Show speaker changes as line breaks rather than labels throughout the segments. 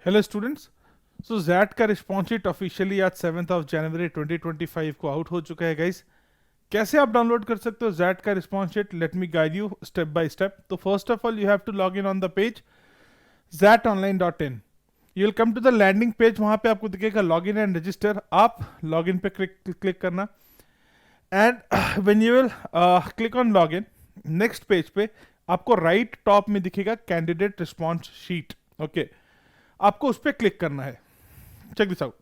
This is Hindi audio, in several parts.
Hello students. सो जैट का रिस्पॉन्स शीट ऑफिशियली आज 7 जनवरी 2025 को आउट हो चुका है गाइस। कैसे आप डाउनलोड कर सकते हो जैट का response sheet? Let me guide you step by step. तो first of all you have to log in on the page zatonline.in। You will come to the landing page, वहां पे आपको दिखेगा लॉग इन एंड रजिस्टर। आप लॉग इन पे क्लिक करना and when you will click on log in, next page पे आपको राइट टॉप में दिखेगा कैंडिडेट रिस्पॉन्स शीट। ओके, आपको उस पर क्लिक करना है। Check this out,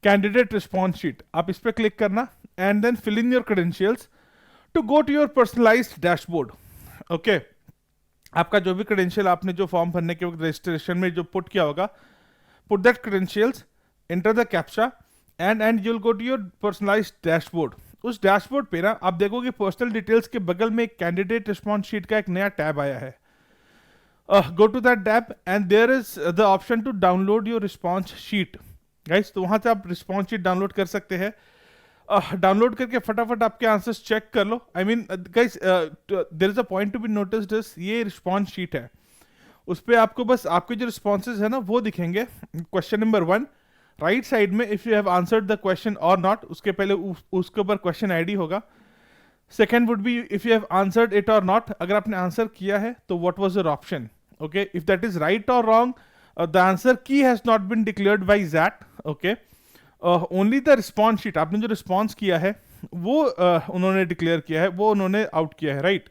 candidate response sheet. आप इस पर क्लिक करना and then fill in your credentials to go to your personalised dashboard. Okay, आपका जो भी क्रेडेंशियल आपने जो फॉर्म भरने के वक्त रजिस्ट्रेशन में जो पुट किया होगा, put that credentials, enter the captcha and you will go to your personalised dashboard. उस डैशबोर्ड पे ना आप देखोगे पर्सनल डिटेल्स के बगल में एक कैंडिडेट रिस्पॉन्स शीट का एक नया टैब आया है। Go to that tab and there is the option to download your response sheet guys। तो वहां से आप रिस्पॉन्स शीट डाउनलोड कर सकते हैं। डाउनलोड करके फटाफट आपके आंसर्स चेक कर लो। I mean guys, there is a point to be notice this, ये रिस्पॉन्स शीट है, उस पर आपको बस आपके जो रिस्पॉन्सेज है ना वो दिखेंगे। क्वेश्चन नंबर 1 राइट साइड में, if you have answered the question और नॉट, उसके पहले उसके ऊपर क्वेश्चन आईडी होगा। Second would be if you have answered it और नॉट, अगर आपने आंसर किया है तो what was your option. okay, if that is right or wrong, the answer key has not been declared by zat। okay, only the response sheet, आपने जो रिस्पॉन्स किया है वो उन्होंने डिक्लेयर किया है, वो उन्होंने आउट किया है, राइट।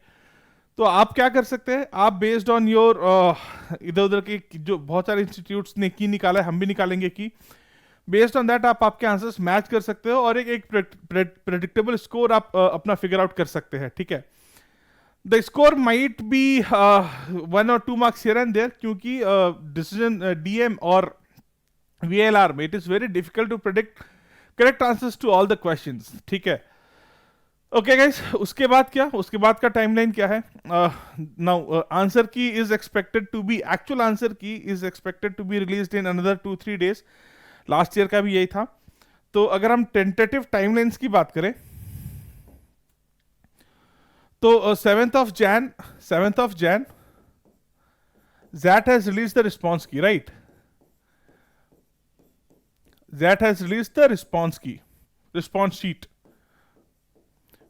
तो आप क्या कर सकते हैं, आप बेस्ड ऑन योर इधर उधर के जो बहुत सारे इंस्टीट्यूट्स ने की निकाला है, हम भी निकालेंगे की, बेस्ड ऑन दैट आप आपके आंसर्स मैच कर सकते हो और एक प्रेडिक्टेबल स्कोर आप अपना फिगर आउट कर सकते हैं। ठीक है, the score might be 1 or 2 marks here and there, क्योंकि decision DM और VLR में it is very difficult to predict correct answers to all the questions। ठीक है, ओके गाइस, उसके बाद क्या, उसके बाद का टाइमलाइन क्या है? Now answer key is expected to be, actual answer key is expected to be released in another 2-3 days। Last year का भी यही था। तो अगर हम टेंटेटिव टाइमलाइंस की बात करें तो 7th of Jan ZAT has released the response key, right? ZAT has released the response key, response sheet.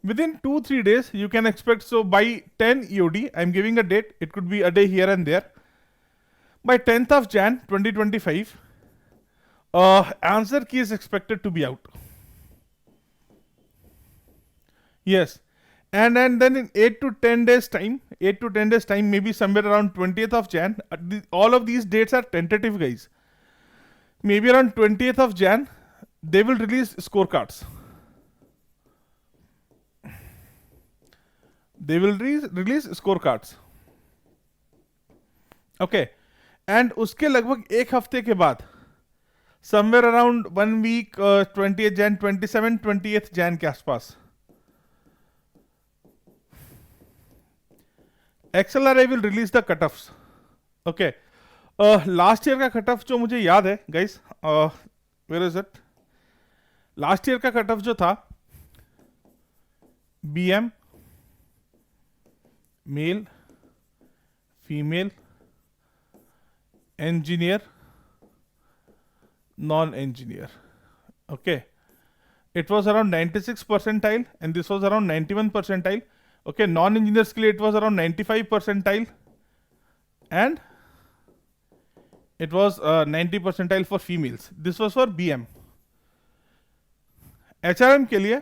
Within 2-3 days you can expect, so by 10 EOD, I'm giving a date, it could be a day here and there, by 10th of Jan 2025 answer key is expected to be out। Yes, and then in 8 to 10 days time, maybe somewhere around 20th of Jan, all of these dates are tentative guys, maybe around 20th of Jan they will release scorecards, they will release scorecards। okay, and उसके लगभग एक हफ्ते के बाद somewhere around 1 week, 20th Jan, 27, 20th Jan के आसपास XLRI will release the cutoffs। okay, last year का कट ऑफ जो मुझे याद है guys, where is it, last year का कट ऑफ जो था, BM male, female, engineer, non-engineer, okay, it was around 96 percentile and this was around 91 percentile। okay, non-engineers के लिए it was around 95 percentile and it was 90 percentile for females। this was for BM। HRM के लिए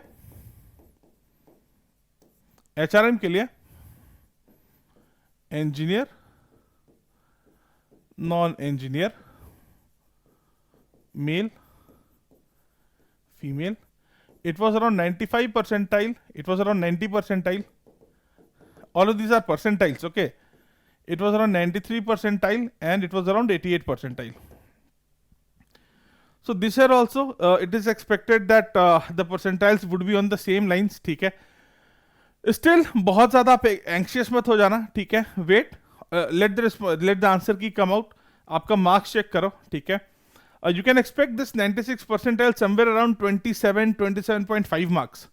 engineer, non-engineer, male, female, it was around 95 percentile, it was around 90 percentile, all of these are percentiles। okay, it was around 93 percentile and it was around 88 percentile। so this year also it is expected that the percentiles would be on the same lines। ठीक है, स्टिल बहुत ज्यादा आप एंक्शियस मत हो जाना। ठीक है, वेट, लेट द आंसर की कम आउट, आपका मार्क्स चेक करो। ठीक है, you can expect this 96 percentile somewhere around 27.5 marks।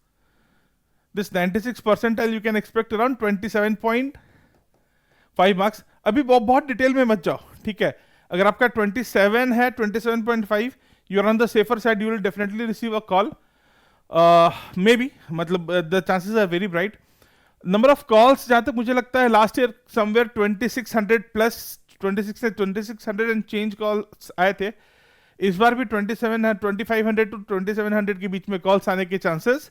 this 96 percentile you can expect around 27.5 marks. अभी बहुत डिटेल में मत जाओ। ठीक है, अगर आपका 27 है, 27.5, you are on the safer side, you will definitely receive a call, maybe, मतलब the chances are very bright. Number of calls जहां तक मुझे लगता है last year somewhere 2600 plus, 2600 and change calls आए थे. इस बार भी 2500 टू 2700 के बीच में कॉल्स आने के चांसेस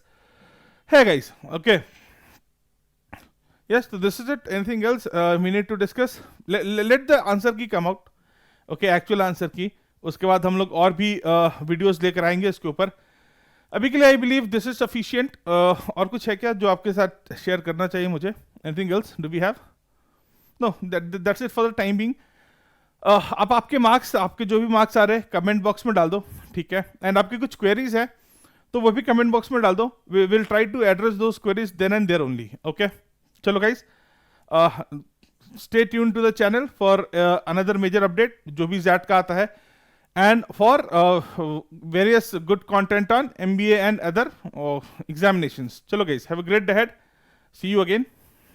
है guys. Okay, yes, so this is it. Anything else we need to discuss? Let the answer की come out. Okay, actual answer की. उसके बाद हम लोग और भी वीडियोस लेकर आएंगे इसके ऊपर. अभी के लिए I believe this is sufficient. और कुछ है क्या जो आपके साथ शेयर करना चाहिए मुझे? Anything else do we have? No, that's it for the time being. आप आपके मार्क्स, आपके जो भी मार्क्स आ रहे हैं कमेंट बॉक्स में डाल दो, ठीक है? एंड आपकी कुछ क्वेरीज है तो वो भी कमेंट बॉक्स में डाल दो. We will try to address those queries then and there only. Okay, चलो guys, stay tune to the channel for another major update जो भी जैट का आता है, and for various good content on MBA and other examinations. Chalo guys, have a great day ahead. See you again.